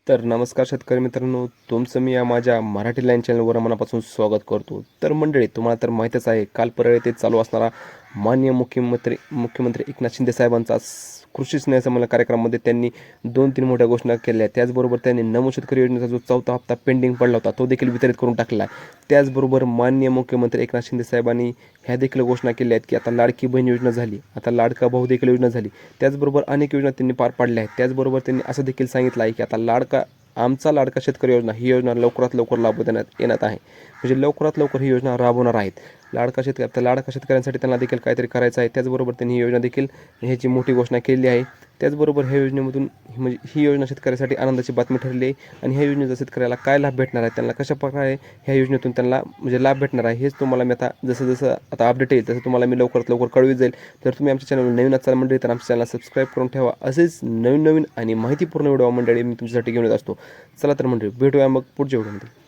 तर नमस्कार शेतकरी मित्रांनो, तुमचं मी या माझ्या मराठी लाईन चॅनलवर मनापासून स्वागत करतो. तर मंडळी, तुम्हाला तर माहीतच आहे, काल परवा येथे चालू असणारा माननीय मुख्यमंत्री एकनाथ शिंदे साहेबांचा कृषी स्नेहसंमेलन कार्यक्रमामध्ये त्यांनी 2-3 मोठ्या घोषणा केल्या. त्याचबरोबर त्यांनी नमो शेतकरी योजनेचा जो 4था हप्ता पेंडिंग पडला होता, तो देखील वितरित करून टाकला आहे. त्याचबरोबर माननीय मुख्यमंत्री एकनाथ शिंदे साहेबांनी ह्या देखील घोषणा केल्या आहेत, की आता लाडकी बहीण योजना झाली, आता लाडका भाऊ देखील योजना झाली. त्याचबरोबर अनेक योजना त्यांनी पार पाडल्या आहेत. त्याचबरोबर त्यांनी असं देखील सांगितलं आहे, की आता आमचा लाडका शेतकरी योजना ही योजना लवकरात लवकर राबवण्यात येणार आहे. म्हणजे लवकरात लवकर ही योजना राबवणार आहेत. लाडका शेतकऱ्यांसाठी त्यांना देखील काहीतरी करायचं आहे. त्याचबरोबर त्यांनी ही योजना देखील ह्याची मोठी घोषणा केली आहे. त्याचबरोबर ह्या योजनेमधून म्हणजे ही योजना शेतकऱ्यासाठी आनंदाची बातमी ठरली आहे. आणि ह्या योजनेचा शेतकऱ्याला काय लाभ भेटणार आहे, त्यांना कशाप्रकारे ह्या योजनेतून त्यांना म्हणजे लाभ भेटणार आहे, हेच तुम्हाला मी आता जसं आता अपडेट येईल तसं तुम्हाला मी लवकरात लवकर कळवित जाईल. तर तुम्ही आमच्या चॅनलवर नवीन असाल मंडळी, तर आमच्या चॅनलला सबस्क्राईब करून ठेवा. असेच नवीन आणि माहितीपूर्ण व्हिडिओ मंडळी मी तुमच्यासाठी घेऊन येत असतो. चला तर मंडळी, भेटूया मग पुढच्या व्हिडिओमध्ये.